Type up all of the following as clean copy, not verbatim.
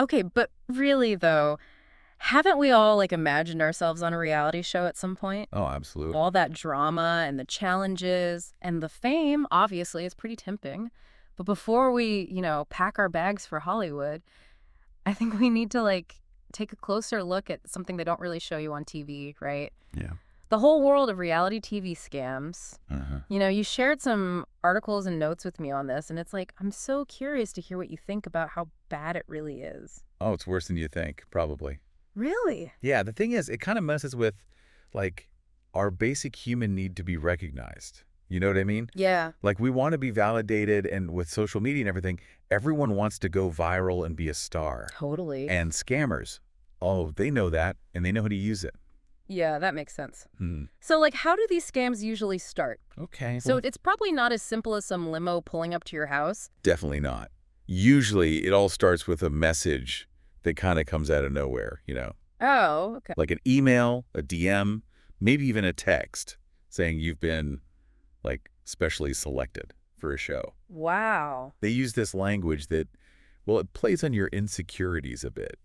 Okay, but really, though, haven't we all, like, imagined ourselves on a reality show at some point? Oh, absolutely. All that drama and the challenges and the fame, obviously, is pretty tempting. But before we, pack our bags for Hollywood, I think we need to, like, take a closer look at something they don't really show you on TV, right? Yeah. The whole world of reality TV scams. Uh-huh. You shared some articles and notes with me on this, and it's like, I'm so curious to hear what you think about how bad it really is. Oh, it's worse than you think, probably. Really? Yeah, the thing is, it kind of messes with, like, our basic human need to be recognized. You know what I mean? Yeah, Like, we want to be validated, and with social media and everything, everyone wants to go viral and be a star. totally. And scammers, oh, they know that, and they know how to use it. Yeah, that makes sense. Hmm. So, like, how do these scams usually start? Okay. So Well, it's probably not as simple as some limo pulling up to your house. definitely not. Usually, it all starts with a message that kind of comes out of nowhere, Oh, okay. like an email, a DM, maybe even a text saying you've been, like, specially selected for a show. Wow. They use this language that, well, it plays on your insecurities a bit.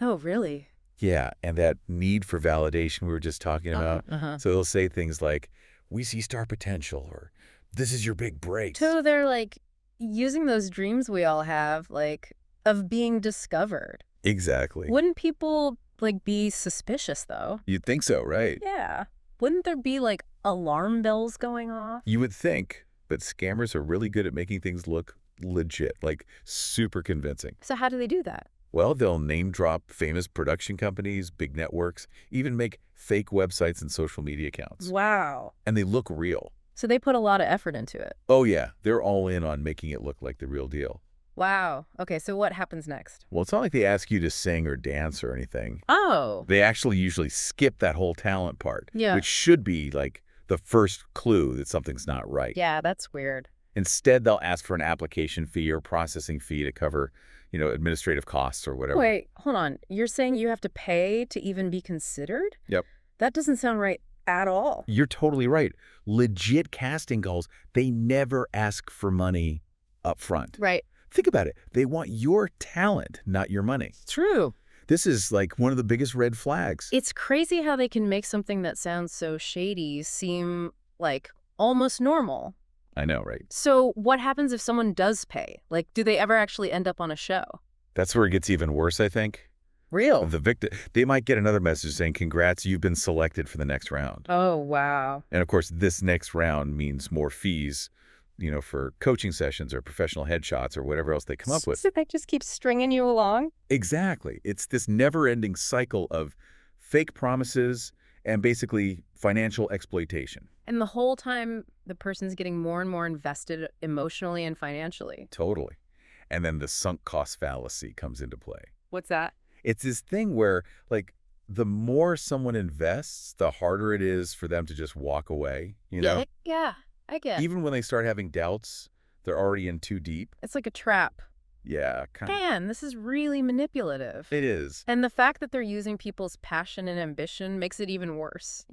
Oh, really? Yeah, and that need for validation we were just talking about. Uh-huh. So they'll say things like, we see star potential, or this is your big break. So they're, like, using those dreams we all have, like, of being discovered. Exactly. Wouldn't people, like, be suspicious, though? You'd think so, right? Yeah. Wouldn't there be, like, alarm bells going off? You would think, but scammers are really good at making things look legit, like super convincing. So how do they do that? Well, they'll name drop famous production companies, big networks, even make fake websites and social media accounts. Wow. And they look real. So they put a lot of effort into it. Oh yeah, they're all in on making it look like the real deal. Wow. Okay, so what happens next? Well, it's not like they ask you to sing or dance or anything. Oh. They actually usually skip that whole talent part, Yeah. which should be like the first clue that something's not right. Yeah, that's weird. Instead, they'll ask for an application fee or processing fee to cover, administrative costs or whatever. Wait, hold on. You're saying you have to pay to even be considered? Yep. That doesn't sound right at all. You're totally right. Legit casting calls, they never ask for money up front. Right. Think about it. They want your talent, not your money. True. This is like one of the biggest red flags. It's crazy how they can make something that sounds so shady seem like almost normal. I know, right? So what happens if someone does pay? Like, do they ever actually end up on a show? That's where it gets even worse, I think. Real? The victim, they might get another message saying, congrats, you've been selected for the next round. Oh, wow. And of course, this next round means more fees, for coaching sessions or professional headshots or whatever else they come up with. So they just keep stringing you along? Exactly. It's this never-ending cycle of fake promises and basically financial exploitation. And the whole time, the person's getting more and more invested emotionally and financially. Totally. And then the sunk cost fallacy comes into play. What's that? It's this thing where, like, the more someone invests, the harder it is for them to just walk away, Yeah, I get it. Even when they start having doubts, they're already in too deep. It's like a trap. Yeah, kind of. Man, this is really manipulative. It is. And the fact that they're using people's passion and ambition makes it even worse,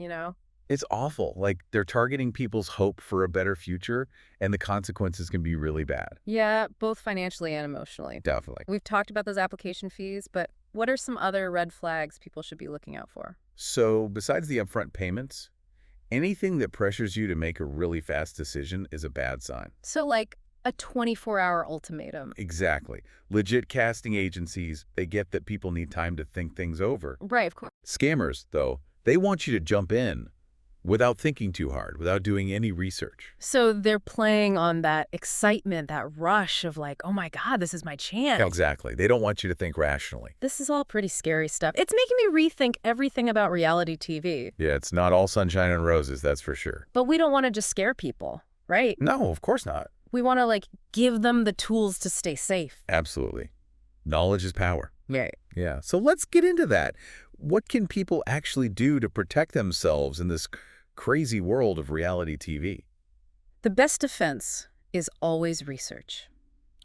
It's awful. Like, they're targeting people's hope for a better future, and the consequences can be really bad. Yeah, both financially and emotionally. Definitely. We've talked about those application fees, but what are some other red flags people should be looking out for? So, besides the upfront payments, anything that pressures you to make a really fast decision is a bad sign. So like a 24-hour ultimatum. Exactly. Legit casting agencies, they get that people need time to think things over. Right, of course. Scammers, though, they want you to jump in without thinking too hard, without doing any research. So they're playing on that excitement, that rush of like, oh my God, this is my chance. Exactly. They don't want you to think rationally. This is all pretty scary stuff. It's making me rethink everything about reality TV. Yeah, it's not all sunshine and roses, that's for sure. But we don't want to just scare people, right? No, of course not. We want to like give them the tools to stay safe. Absolutely. Knowledge is power. Right. Yeah. So let's get into that. What can people actually do to protect themselves in this crazy world of reality TV? The best defense is always research.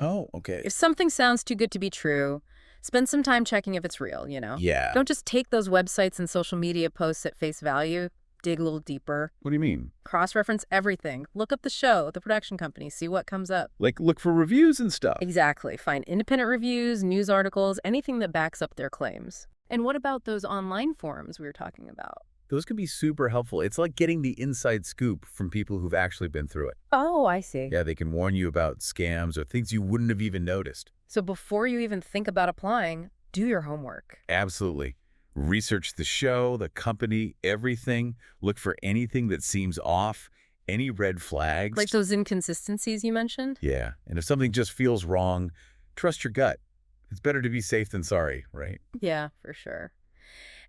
Oh, okay. If something sounds too good to be true, spend some time checking if it's real, Yeah. Don't just take those websites and social media posts at face value. dig a little deeper, What do you mean? cross-reference everything, look up the show, the production company, see what comes up. Like, look for reviews and stuff. Exactly. Find independent reviews, news articles, anything that backs up their claims. And what about those online forums we were talking about? Those can be super helpful. It's like getting the inside scoop from people who've actually been through it. Oh, I see. Yeah, they can warn you about scams or things you wouldn't have even noticed. So before you even think about applying, do your homework. Absolutely. Research the show, the company, everything. Look for anything that seems off, any red flags. Like those inconsistencies you mentioned? Yeah, and if something just feels wrong, trust your gut. It's better to be safe than sorry, right? Yeah, for sure.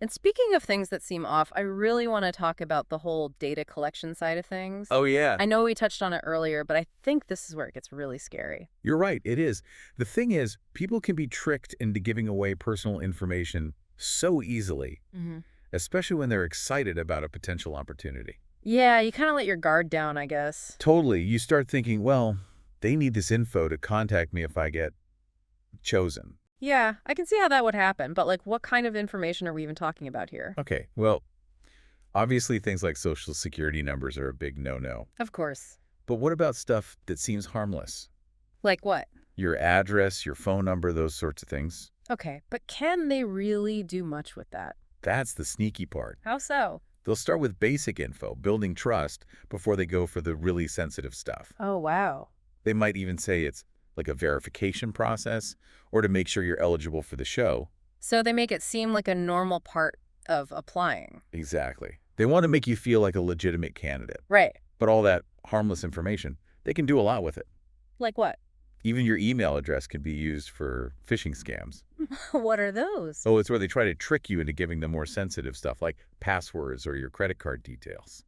And speaking of things that seem off, I really want to talk about the whole data collection side of things. Oh, yeah. I know we touched on it earlier, but I think this is where it gets really scary. You're right, it is. The thing is, people can be tricked into giving away personal information so easily, especially when they're excited about a potential opportunity. Yeah, you kind of let your guard down, I guess. Totally. You start thinking, well, they need this info to contact me if I get chosen. Yeah, I can see how that would happen, but like what kind of information are we even talking about here? Okay, well, obviously things like social security numbers are a big no-no. Of course. But what about stuff that seems harmless? Like what? Your address, your phone number, those sorts of things. Okay, but can they really do much with that? That's the sneaky part. How so? They'll start with basic info, building trust, before they go for the really sensitive stuff. Oh, wow. They might even say it's like a verification process, or to make sure you're eligible for the show. So they make it seem like a normal part of applying. Exactly. They want to make you feel like a legitimate candidate. Right. But all that harmless information, they can do a lot with it. Like what? Even your email address can be used for phishing scams. What are those? Oh, it's where they try to trick you into giving them more sensitive stuff like passwords or your credit card details.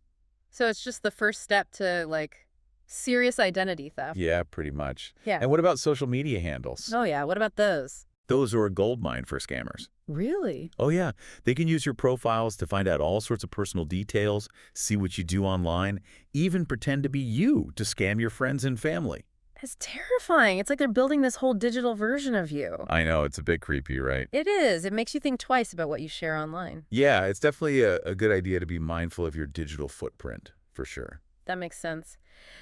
So it's just the first step to, like, serious identity theft. Yeah, pretty much. Yeah. And what about social media handles? Oh, yeah. What about those? Those are a goldmine for scammers. Really? Oh, yeah. They can use your profiles to find out all sorts of personal details, see what you do online, even pretend to be you to scam your friends and family. It's terrifying. It's like they're building this whole digital version of you. I know, it's a bit creepy, right? It is. It makes you think twice about what you share online. Yeah, it's definitely a good idea to be mindful of your digital footprint, for sure. That makes sense.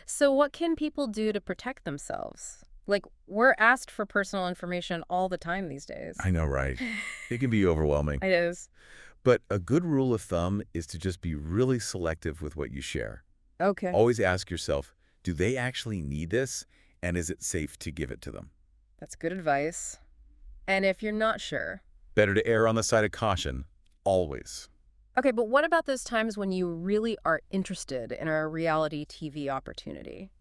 So what can people do to protect themselves? Like, we're asked for personal information all the time these days. I know, right? It can be overwhelming. It is. But a good rule of thumb is to just be really selective with what you share. Okay. Always ask yourself, do they actually need this? And is it safe to give it to them? That's good advice. And if you're not sure. Better to err on the side of caution, always. Okay, but what about those times when you really are interested in a reality TV opportunity?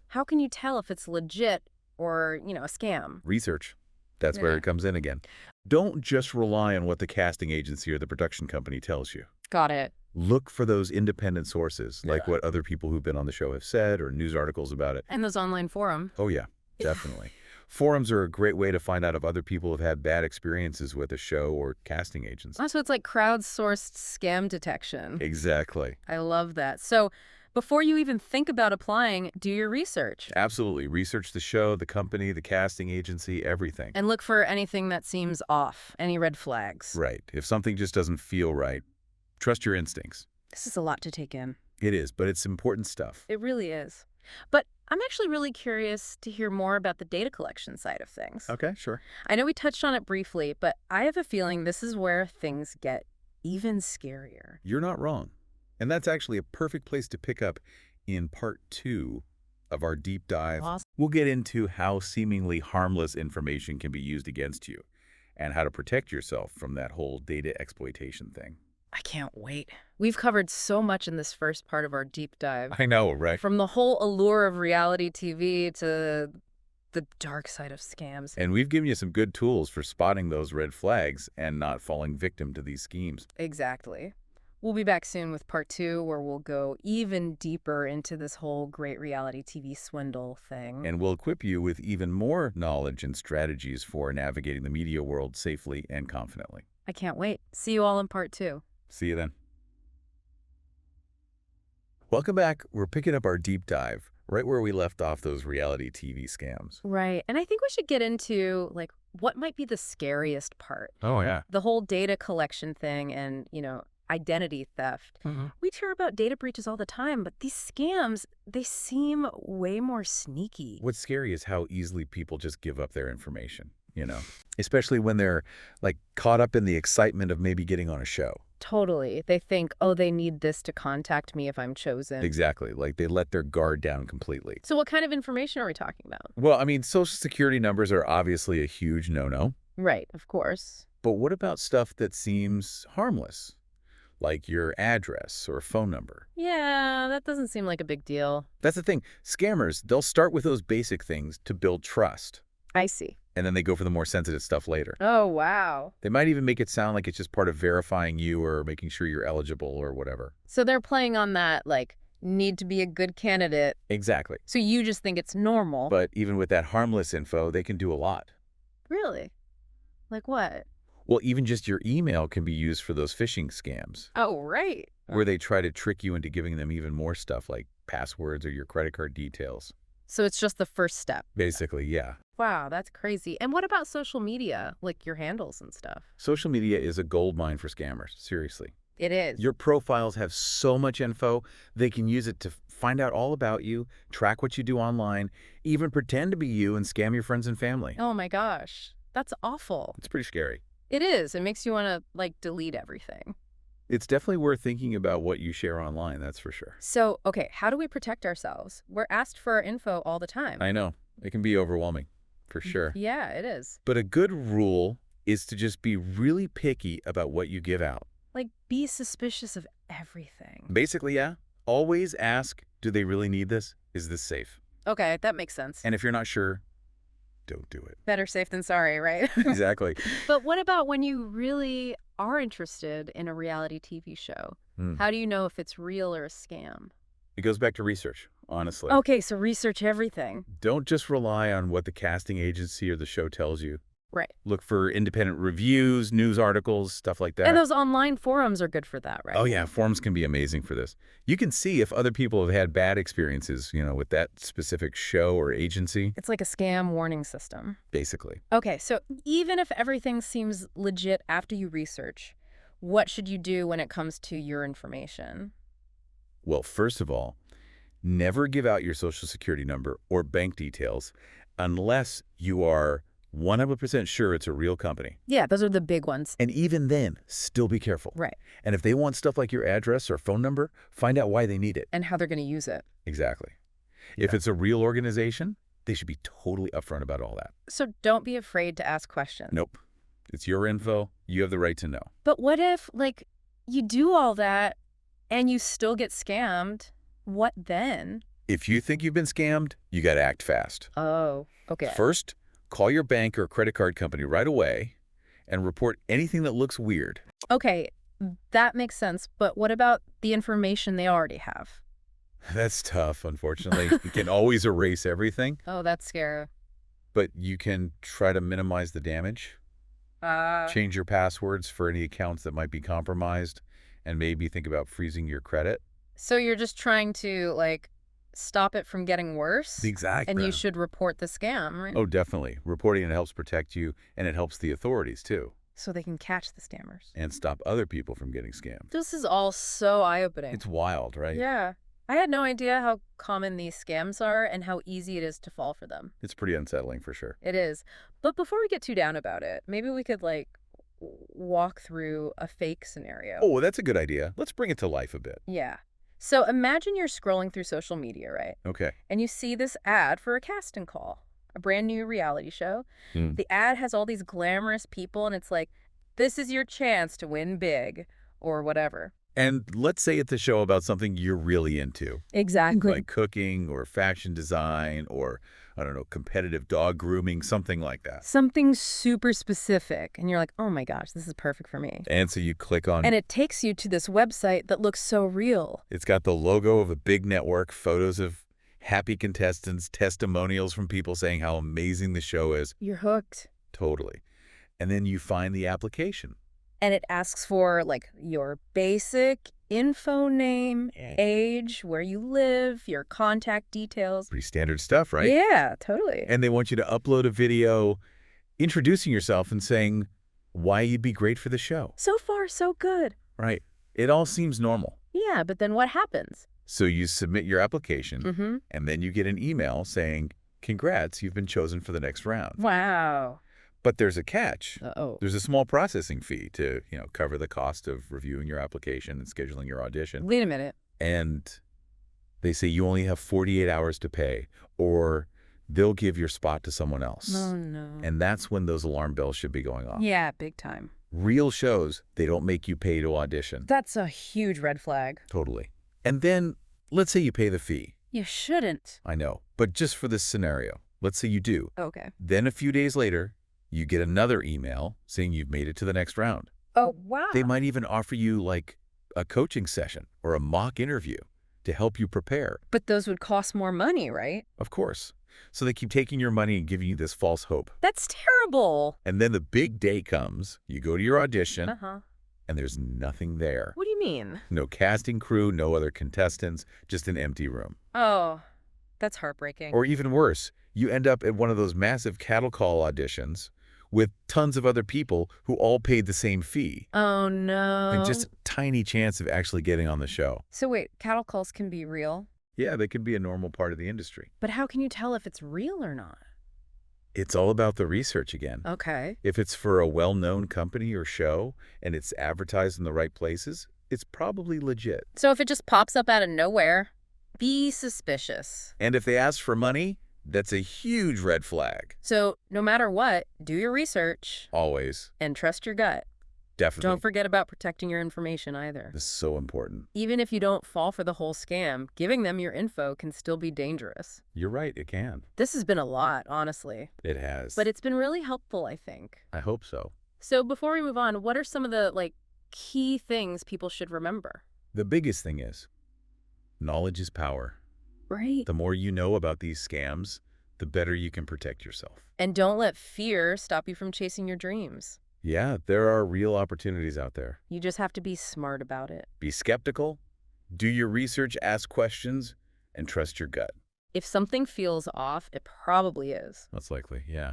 How can you tell if it's legit or, a scam? Research. That's where Yeah. it comes in again. Don't just rely on what the casting agency or the production company tells you. Got it. Look for those independent sources, like Yeah. what other people who've been on the show have said or news articles about it. And those online forum. Oh, yeah, definitely. Forums are a great way to find out if other people have had bad experiences with a show or casting agents. Oh, so it's like crowdsourced scam detection. Exactly. I love that. So before you even think about applying, do your research. Absolutely. Research the show, the company, the casting agency, everything. And look for anything that seems off, any red flags. Right. If something just doesn't feel right, trust your instincts. This is a lot to take in. It is, but it's important stuff. It really is. But I'm actually really curious to hear more about the data collection side of things. Okay, sure. I know we touched on it briefly, but I have a feeling this is where things get even scarier. You're not wrong. And that's actually a perfect place to pick up in part 2 of our deep dive. Awesome. We'll get into how seemingly harmless information can be used against you and how to protect yourself from that whole data exploitation thing. I can't wait. We've covered so much in this first part of our deep dive. I know, right? From the whole allure of reality TV to the dark side of scams. And we've given you some good tools for spotting those red flags and not falling victim to these schemes. Exactly. We'll be back soon with part 2, where we'll go even deeper into this whole great reality TV swindle thing. And we'll equip you with even more knowledge and strategies for navigating the media world safely and confidently. I can't wait. See you all in part 2. See you then. Welcome back. We're picking up our deep dive right where we left off those reality TV scams. Right. And I think we should get into, like, what might be the scariest part. Oh, yeah. The whole data collection thing and, identity theft. We hear about data breaches all the time, but these scams, they seem way more sneaky. What's scary is how easily people just give up their information, especially when they're like caught up in the excitement of maybe getting on a show. Totally. They think, oh, they need this to contact me if I'm chosen. Exactly. Like they let their guard down completely. So what kind of information are we talking about? Well, I mean, social security numbers are obviously a huge no-no. Right, of course. But what about stuff that seems harmless, like your address or phone number? Yeah, that doesn't seem like a big deal. That's the thing. Scammers, they'll start with those basic things to build trust. I see. And then they go for the more sensitive stuff later. Oh, wow. They might even make it sound like it's just part of verifying you or making sure you're eligible or whatever. So they're playing on that, like, need to be a good candidate. Exactly. So you just think it's normal. But even with that harmless info, they can do a lot. Really? Like what? Well, even just your email can be used for those phishing scams. Oh, right. Where they try to trick you into giving them even more stuff like passwords or your credit card details. So it's just the first step. Basically, yeah. Wow, that's crazy. And what about social media, like your handles and stuff? Social media is a goldmine for scammers, seriously. It is. Your profiles have so much info, they can use it to find out all about you, track what you do online, even pretend to be you and scam your friends and family. Oh my gosh, that's awful. It's pretty scary. It is. It makes you want to, like, delete everything. It's definitely worth thinking about what you share online, that's for sure. So, okay, how do we protect ourselves? We're asked for our info all the time. I know. It can be overwhelming, for sure. Yeah, it is. But a good rule is to just be really picky about what you give out. Like, be suspicious of everything. Basically, yeah. Always ask, do they really need this? Is this safe? Okay, that makes sense. And if you're not sure, don't do it. Better safe than sorry, right? Exactly. But what about when you really are interested in a reality TV show? How do you know if it's real or a scam? It goes back to research, honestly. Okay, so research everything. Don't just rely on what the casting agency or the show tells you. Right. Look for independent reviews, news articles, stuff like that. And those online forums are good for that, right? Oh, yeah. Forums can be amazing for this. You can see if other people have had bad experiences, with that specific show or agency. It's like a scam warning system. Basically. Okay, so even if everything seems legit after you research, what should you do when it comes to your information? Well, first of all, never give out your social security number or bank details unless you are 100% sure it's a real company. Yeah, those are the big ones. And even then, still be careful. Right. And if they want stuff like your address or phone number, find out why they need it. And how they're going to use it. Exactly. If it's a real organization, they should be totally upfront about all that. So don't be afraid to ask questions. Nope. It's your info. You have the right to know. But what if, like, you do all that and you still get scammed? What then? If you think you've been scammed, you got to act fast. Oh, okay. First, call your bank or credit card company right away and report anything that looks weird. Okay, that makes sense. But what about the information they already have? That's tough, unfortunately. You can always erase everything, Oh, that's scary. but you can try to minimize the damage. Change your passwords for any accounts that might be compromised, and maybe think about freezing your credit. So you're just trying to, like, stop it from getting worse? Exactly. And you should report the scam, right? Oh, definitely. Reporting it helps protect you, and it helps the authorities, too, So they can catch the scammers. and stop other people from getting scammed. This is all so eye-opening. It's wild, right? Yeah. I had no idea how common these scams are and how easy it is to fall for them. It's pretty unsettling, for sure. It is. But before we get too down about it, maybe we could, like, walk through a fake scenario. Oh, that's a good idea. Let's bring it to life a bit. Yeah. So imagine you're scrolling through social media, right? Okay. And you see this ad for a casting call, a brand new reality show. Hmm. The ad has all these glamorous people, and it's like, this is your chance to win big, or whatever. And let's say it's a show about something you're really into, Exactly. like cooking or fashion design or, I don't know, competitive dog grooming, something like that. Something super specific. And you're like, oh my gosh, this is perfect for me. And so you click on, And it takes you to this website that looks so real. it's got the logo of a big network, photos of happy contestants, testimonials from people saying how amazing the show is. You're hooked. Totally. And then you find the application. And it asks for, like, your basic info, name, age, where you live, your contact details. Pretty standard stuff, right? Yeah, totally. And they want you to upload a video introducing yourself and saying why you'd be great for the show. So far, so good. Right. It all seems normal. Yeah, but then what happens? So you submit your application, Mm-hmm. and then you get an email saying, congrats, you've been chosen for the next round. Wow. But there's a catch. Uh-oh. There's a small processing fee to, cover the cost of reviewing your application and scheduling your audition. Wait a minute. And they say you only have 48 hours to pay, or they'll give your spot to someone else. Oh, no. And that's when those alarm bells should be going off. Yeah, big time. Real shows, they don't make you pay to audition. That's a huge red flag. Totally. And then, let's say you pay the fee. You shouldn't. I know. But just for this scenario, let's say you do. Okay. Then a few days later, you get another email saying you've made it to the next round. Oh, wow. They might even offer you, like, a coaching session or a mock interview to help you prepare. But those would cost more money, right? Of course. So they keep taking your money and giving you this false hope. That's terrible. And then the big day comes. You go to your audition, Uh-huh. and there's nothing there. What do you mean? No casting crew, no other contestants, just an empty room. Oh, that's heartbreaking. Or even worse, you end up at one of those massive cattle call auditions with tons of other people who all paid the same fee. Oh, no. And just a tiny chance of actually getting on the show. So wait, cattle calls can be real? Yeah, they can be a normal part of the industry. But how can you tell if it's real or not? It's all about the research again. Okay. If it's for a well-known company or show and it's advertised in the right places, it's probably legit. So if it just pops up out of nowhere, be suspicious. And if they ask for money, that's a huge red flag. So no matter what, do your research Always. and trust your gut. Definitely. Don't forget about protecting your information either. This is so important. Even if you don't fall for the whole scam, giving them your info can still be dangerous. You're right, it can. This has been a lot, honestly. It has. But it's been really helpful, I think. I hope so. So before we move on, what are some of the, key things people should remember? The biggest thing is, knowledge is power. Right. The more you know about these scams, the better you can protect yourself. And don't let fear stop you from chasing your dreams. Yeah, there are real opportunities out there. You just have to be smart about it. Be skeptical, do your research, ask questions, and trust your gut. If something feels off, it probably is. That's likely, yeah.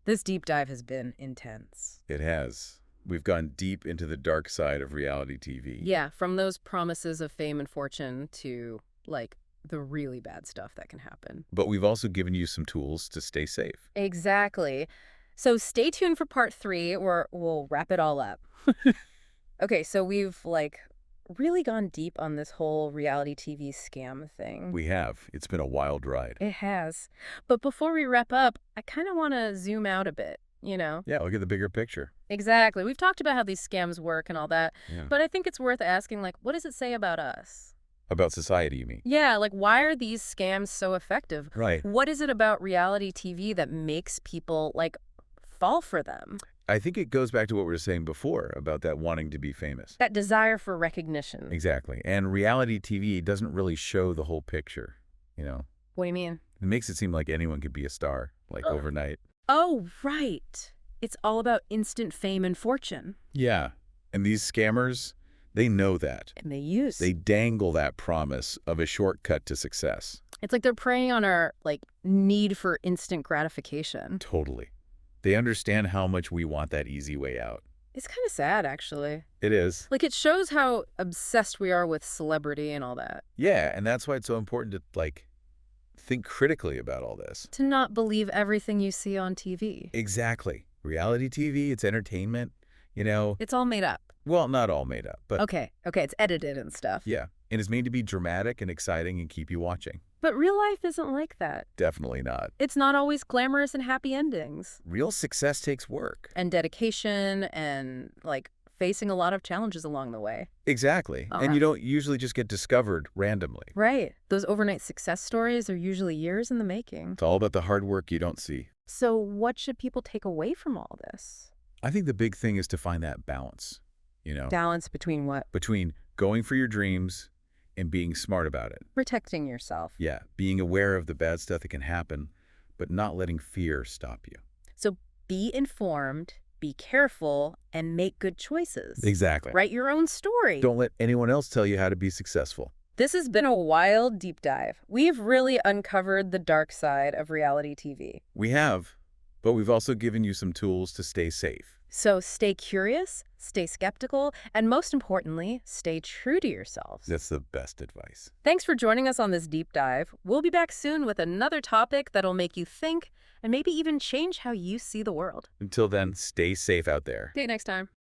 This deep dive has been intense. It has. We've gone deep into the dark side of reality TV. Yeah, from those promises of fame and fortune to, the really bad stuff that can happen. But we've also given you some tools to stay safe. Exactly. So stay tuned for part 3, where we'll wrap it all up. Okay, so we've, really gone deep on this whole reality TV scam thing. We have. It's been a wild ride. It has. But before we wrap up, I kind of want to zoom out a bit, Yeah, look at the bigger picture. Exactly. We've talked about how these scams work and all that, Yeah. but I think it's worth asking, what does it say about us? About society, you mean? Yeah, why are these scams so effective? Right. What is it about reality TV that makes people, fall for them? I think it goes back to what we were saying before about that wanting to be famous. That desire for recognition. Exactly. And reality TV doesn't really show the whole picture, What do you mean? It makes it seem like anyone could be a star, overnight. Oh, right. It's all about instant fame and fortune. Yeah. And these scammers, they know that. And they They dangle that promise of a shortcut to success. It's like they're preying on our, need for instant gratification. Totally. They understand how much we want that easy way out. It's kind of sad, actually. It is. It shows how obsessed we are with celebrity and all that. Yeah, and that's why it's so important to, think critically about all this. To not believe everything you see on TV. Exactly. Reality TV, it's entertainment, It's all made up. Well, not all made up, but Okay, it's edited and stuff. yeah. And it's made to be dramatic and exciting and keep you watching. But real life isn't like that. Definitely not. It's not always glamorous and happy endings. Real success takes work. And dedication and, facing a lot of challenges along the way. Exactly. And you don't usually just get discovered randomly. Right. Those overnight success stories are usually years in the making. It's all about the hard work you don't see. So what should people take away from all this? I think the big thing is to find that balance, Balance between what? between going for your dreams and being smart about it. Protecting yourself. Yeah, being aware of the bad stuff that can happen, but not letting fear stop you. So be informed, be careful, and make good choices. Exactly. Write your own story. Don't let anyone else tell you how to be successful. This has been a wild deep dive. We've really uncovered the dark side of reality TV. We have, but we've also given you some tools to stay safe. So stay curious, stay skeptical, and most importantly, stay true to yourselves. That's the best advice. Thanks for joining us on this deep dive. We'll be back soon with another topic that'll make you think and maybe even change how you see the world. Until then, stay safe out there. See you next time.